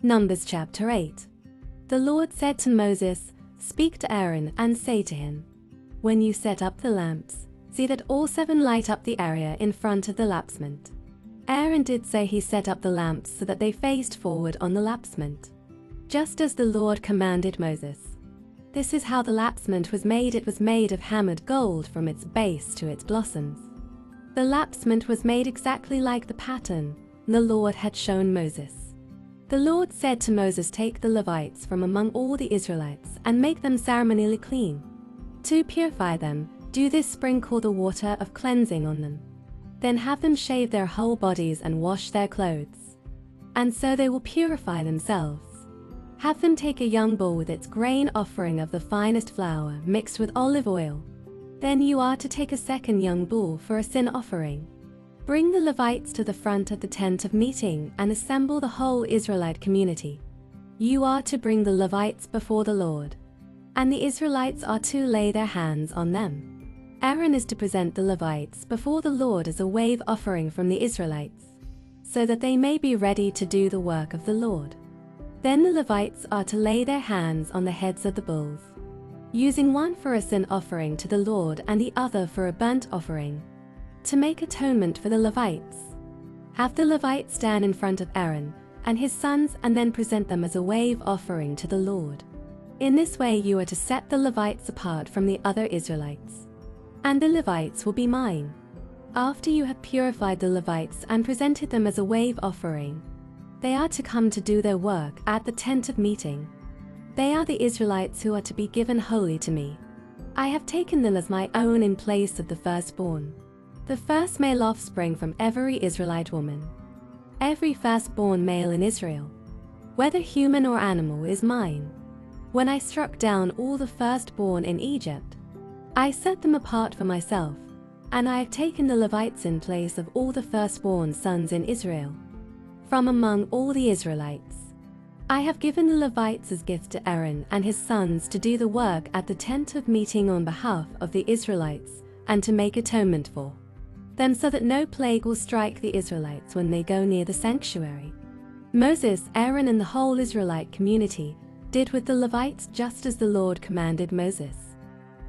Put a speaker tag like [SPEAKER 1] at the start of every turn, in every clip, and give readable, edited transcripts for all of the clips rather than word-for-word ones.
[SPEAKER 1] Numbers chapter 8. The Lord said to Moses, "Speak to Aaron and say to him, when you set up the lamps, see that all 7 light up the area in front of the lapsment." Aaron did so. He set up the lamps so that they faced forward on the lapsment, just as the Lord commanded Moses. This is how the lapsment was made. It was made of hammered gold from its base to its blossoms. The lapsment was made exactly like the pattern the Lord had shown Moses. The Lord said to Moses, "Take the Levites from among all the Israelites and make them ceremonially clean. To purify them, do this: sprinkle the water of cleansing on them. Then have them shave their whole bodies and wash their clothes, and so they will purify themselves. Have them take a young bull with its grain offering of the finest flour mixed with olive oil. Then you are to take a second young bull for a sin offering. Bring the Levites to the front of the tent of meeting and assemble the whole Israelite community. You are to bring the Levites before the Lord, and the Israelites are to lay their hands on them. Aaron is to present the Levites before the Lord as a wave offering from the Israelites, so that they may be ready to do the work of the Lord. Then the Levites are to lay their hands on the heads of the bulls, using one for a sin offering to the Lord and the other for a burnt offering, to make atonement for the Levites. Have the Levites stand in front of Aaron and his sons and then present them as a wave offering to the Lord. In this way you are to set the Levites apart from the other Israelites, and the Levites will be mine. After you have purified the Levites and presented them as a wave offering, they are to come to do their work at the tent of meeting. They are the Israelites who are to be given wholly to me. I have taken them as my own in place of the firstborn, the first male offspring from every Israelite woman. Every firstborn male in Israel, whether human or animal, is mine. When I struck down all the firstborn in Egypt, I set them apart for myself, and I have taken the Levites in place of all the firstborn sons in Israel. From among all the Israelites, I have given the Levites as gifts to Aaron and his sons to do the work at the tent of meeting on behalf of the Israelites and to make atonement for them, so that no plague will strike the Israelites when they go near the sanctuary. Moses, Aaron, and the whole Israelite community did with the Levites just as the Lord commanded Moses.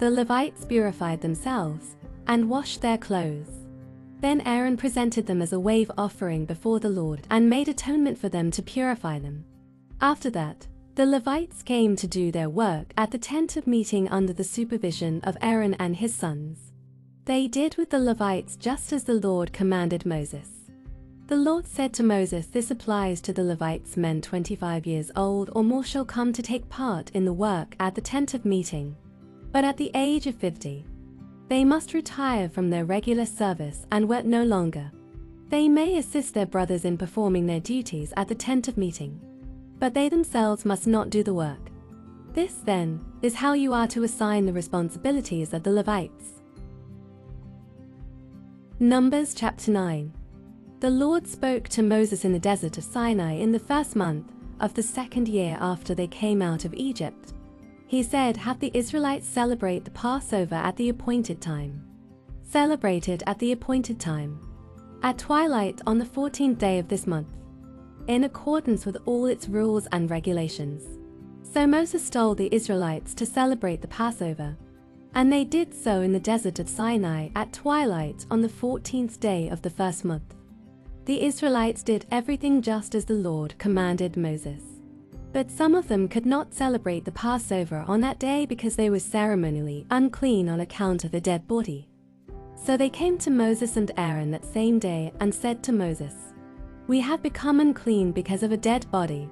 [SPEAKER 1] The Levites purified themselves and washed their clothes. Then Aaron presented them as a wave offering before the Lord and made atonement for them to purify them. After that, the Levites came to do their work at the tent of meeting under the supervision of Aaron and his sons. They did with the Levites just as the Lord commanded Moses. The Lord said to Moses, "This applies to the Levites: men 25 years old or more shall come to take part in the work at the tent of meeting, but at the age of 50, they must retire from their regular service and work no longer. They may assist their brothers in performing their duties at the tent of meeting, but they themselves must not do the work." This, then, is how you are to assign the responsibilities of the Levites. Numbers chapter 9. The Lord spoke to Moses in the desert of Sinai in the first month of the 2nd year after they came out of Egypt. He said, "Have the Israelites celebrate the Passover at the appointed time. Celebrate it at the appointed time, at twilight on the 14th day of this month, in accordance with all its rules and regulations." So Moses told the Israelites to celebrate the Passover, and they did so in the desert of Sinai at twilight on the 14th day of the first month. The Israelites did everything just as the Lord commanded Moses. But some of them could not celebrate the Passover on that day because they were ceremonially unclean on account of a dead body. So they came to Moses and Aaron that same day and said to Moses, "We have become unclean because of a dead body.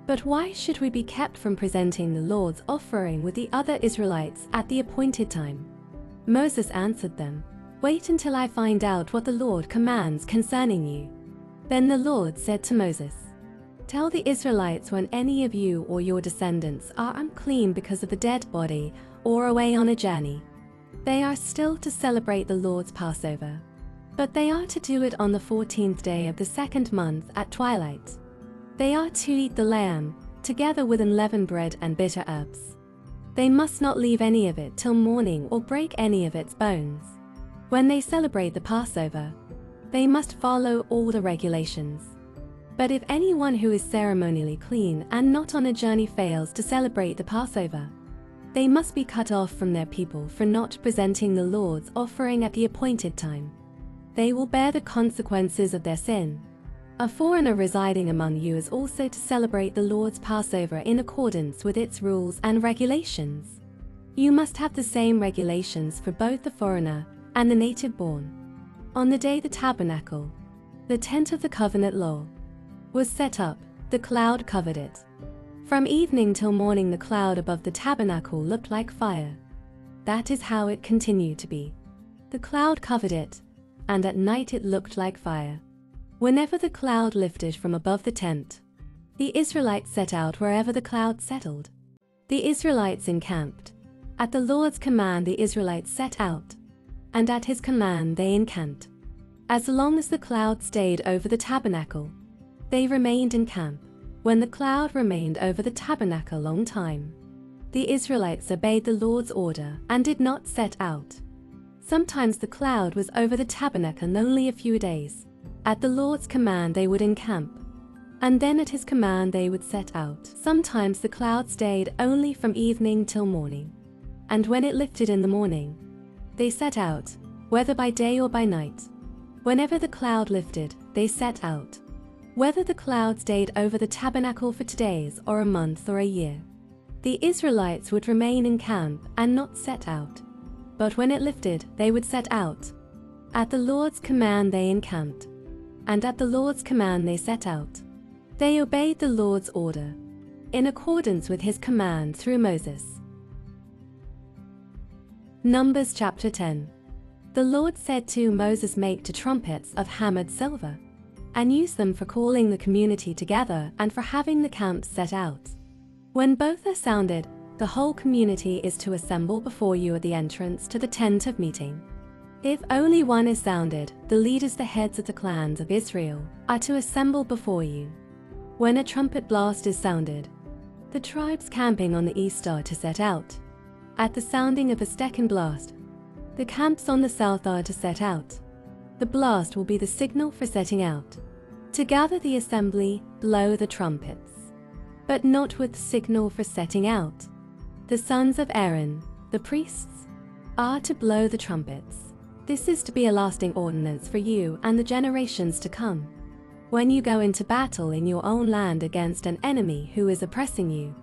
[SPEAKER 1] But why should we be kept from presenting the Lord's offering with the other Israelites at the appointed time?" Moses answered them, "Wait until I find out what the Lord commands concerning you." Then the Lord said to Moses, "Tell the Israelites, when any of you or your descendants are unclean because of a dead body or away on a journey, they are still to celebrate the Lord's Passover, but they are to do it on the 14th day of the 2nd month at twilight. They are to eat the lamb, together with unleavened bread and bitter herbs. They must not leave any of it till morning or break any of its bones. When they celebrate the Passover, they must follow all the regulations. But if anyone who is ceremonially clean and not on a journey fails to celebrate the Passover, they must be cut off from their people for not presenting the Lord's offering at the appointed time. They will bear the consequences of their sin. A foreigner residing among you is also to celebrate the Lord's Passover in accordance with its rules and regulations. You must have the same regulations for both the foreigner and the native-born. On the day the tabernacle, the tent of the covenant law, was set up, the cloud covered it. From evening till morning the cloud above the tabernacle looked like fire. That is how it continued to be. The cloud covered it, and at night it looked like fire. Whenever the cloud lifted from above the tent, the Israelites set out wherever the cloud settled. The Israelites encamped. At the Lord's command the Israelites set out, and at his command they encamped. As long as the cloud stayed over the tabernacle, they remained in camp. When the cloud remained over the tabernacle a long time, the Israelites obeyed the Lord's order and did not set out. Sometimes the cloud was over the tabernacle only a few days. At the Lord's command they would encamp, and then at his command they would set out. Sometimes the cloud stayed only from evening till morning, and when it lifted in the morning, they set out, whether by day or by night. Whenever the cloud lifted, they set out. Whether the cloud stayed over the tabernacle for 2 days or a month or a year, the Israelites would remain in camp and not set out. But when it lifted, they would set out. At the Lord's command they encamped, and at the Lord's command they set out. They obeyed the Lord's order, in accordance with his command through Moses. Numbers chapter 10. The Lord said to Moses, "Make 2 trumpets of hammered silver, and use them for calling the community together and for having the camps set out. When both are sounded, the whole community is to assemble before you at the entrance to the tent of meeting. If only one is sounded, the leaders, the heads of the clans of Israel, are to assemble before you. When a trumpet blast is sounded, the tribes camping on the east are to set out. At the sounding of a second blast, the camps on the south are to set out. The blast will be the signal for setting out. To gather the assembly, blow the trumpets, but not with signal for setting out. The sons of Aaron, the priests, are to blow the trumpets. This is to be a lasting ordinance for you and the generations to come. When you go into battle in your own land against an enemy who is oppressing you,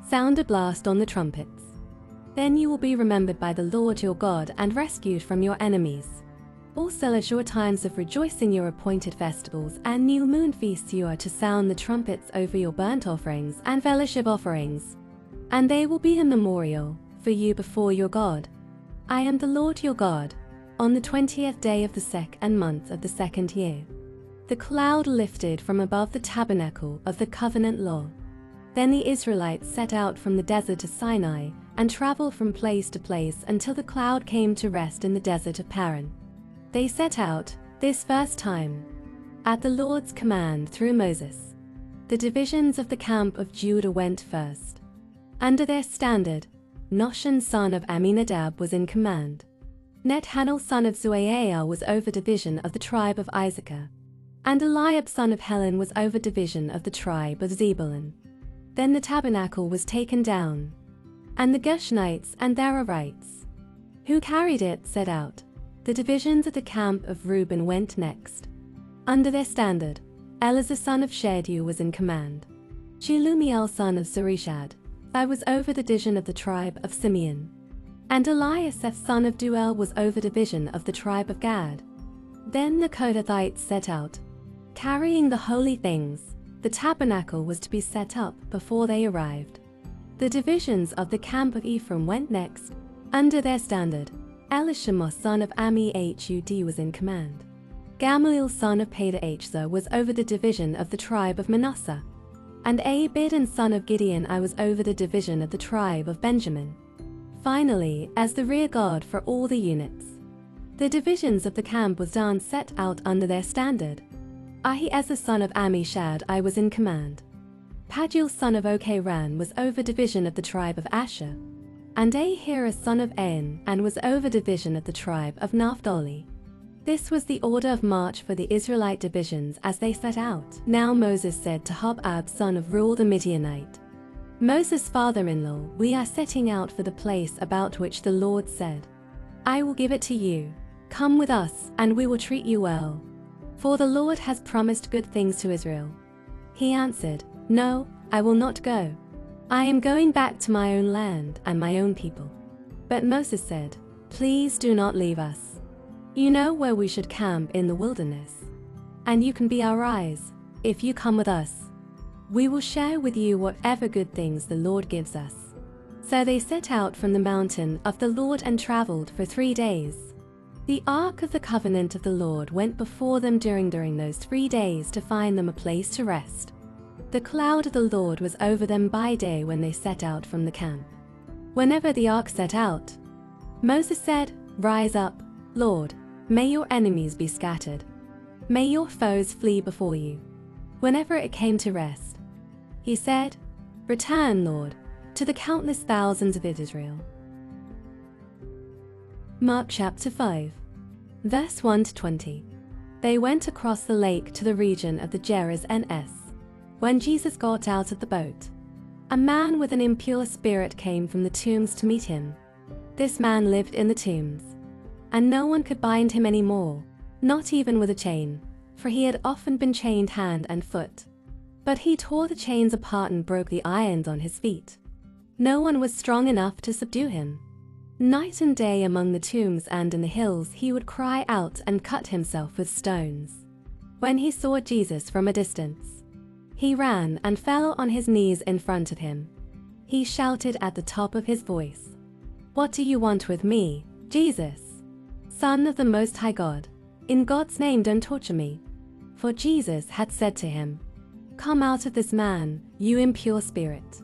[SPEAKER 1] sound a blast on the trumpets. Then you will be remembered by the Lord your God and rescued from your enemies. Also at your times of rejoicing, your appointed festivals and new moon feasts, you are to sound the trumpets over your burnt offerings and fellowship offerings, and they will be a memorial for you before your God. I am the Lord your God. On the 20th day of the 2nd month of the 2nd year, the cloud lifted from above the tabernacle of the covenant law. Then the Israelites set out from the desert of Sinai and traveled from place to place until the cloud came to rest in the desert of Paran. They set out, this first time, at the Lord's command through Moses. The divisions of the camp of Judah went first. Under their standard, Noshan son of Amminadab was in command. Nethanel son of Zuaiah was over division of the tribe of Issachar, and Eliab son of Helon was over division of the tribe of Zebulun. Then the tabernacle was taken down, and the Gershonites and their Arites, who carried it, set out. The divisions of the camp of Reuben went next. Under their standard, Eleazar son of Shedeur was in command. Shelumiel son of Surishad was over the division of the tribe of Simeon. And Eliasaph son of Duel was over division of the tribe of Gad. Then the Kohathites set out, carrying the holy things. The tabernacle was to be set up before they arrived. The divisions of the camp of Ephraim went next. Under their standard, Elishama son of Ammihud was in command. Gamaliel son of Pedahzur was over the division of the tribe of Manasseh. And Abidin son of Gideon was over the division of the tribe of Benjamin. Finally, as the rear guard for all the units, the divisions of the camp was done set out under their standard. Ahiezer son of Amishad was in command. Pagiel son of Okran was over division of the tribe of Asher. And Ahira son of En was over division of the tribe of Naphtali. This was the order of march for the Israelite divisions as they set out. Now Moses said to Hobab, son of Reuel the Midianite, Moses' father-in-law, we are setting out for the place about which the Lord said, I will give it to you. Come with us, and we will treat you well. For the Lord has promised good things to Israel. He answered, No, I will not go. I am going back to my own land and my own people. But Moses said, Please do not leave us. You know where we should camp in the wilderness. And you can be our eyes, if you come with us. We will share with you whatever good things the Lord gives us. So they set out from the mountain of the Lord and traveled for 3 days. The ark of the covenant of the Lord went before them during those 3 days to find them a place to rest. The cloud of the Lord was over them by day when they set out from the camp. Whenever the ark set out, Moses said, Rise up, Lord, may your enemies be scattered. May your foes flee before you. Whenever it came to rest, he said, Return, Lord, to the countless thousands of Israel. Mark chapter 5, verse 1-20. They went across the lake to the region of the Gerasenes. When Jesus got out of the boat, a man with an impure spirit came from the tombs to meet him. This man lived in the tombs, and no one could bind him anymore, not even with a chain, for he had often been chained hand and foot. But he tore the chains apart and broke the irons on his feet. No one was strong enough to subdue him. Night and day among the tombs and in the hills he would cry out and cut himself with stones. When he saw Jesus from a distance, he ran and fell on his knees in front of him. He shouted at the top of his voice, What do you want with me, Jesus, Son of the Most High God? In God's name, don't torture me. For Jesus had said to him, Come out of this man, you impure spirit.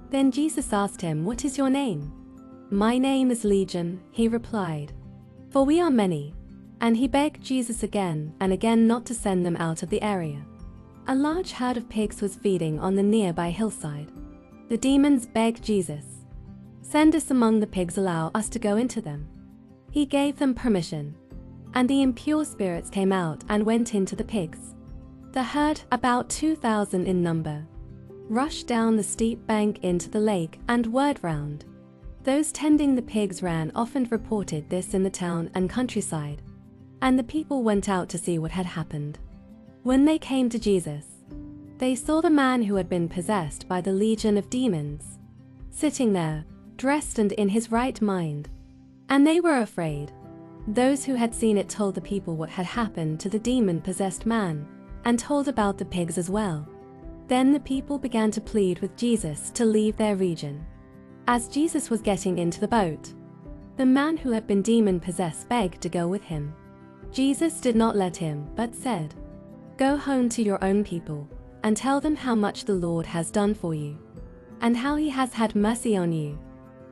[SPEAKER 1] Then Jesus asked him, What is your name? My name is Legion, he replied, for we are many. And he begged Jesus again and again not to send them out of the area. A large herd of pigs was feeding on the nearby hillside. The demons begged Jesus, Send us among the pigs, allow us to go into them. He gave them permission, and the impure spirits came out and went into the pigs. The herd, about 2,000 in number, rushed down the steep bank into the lake and whirled round. Those tending the pigs ran off and reported this in the town and countryside, and the people went out to see what had happened. When they came to Jesus, they saw the man who had been possessed by the legion of demons, sitting there, dressed and in his right mind, and they were afraid. Those who had seen it told the people what had happened to the demon-possessed man, and told about the pigs as well. Then the people began to plead with Jesus to leave their region. As Jesus was getting into the boat, the man who had been demon-possessed begged to go with him. Jesus did not let him, but said, Go home to your own people, and tell them how much the Lord has done for you, and how he has had mercy on you.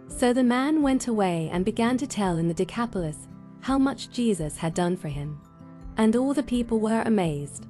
[SPEAKER 1] So the man went away and began to tell in the Decapolis how much Jesus had done for him. And all the people were amazed.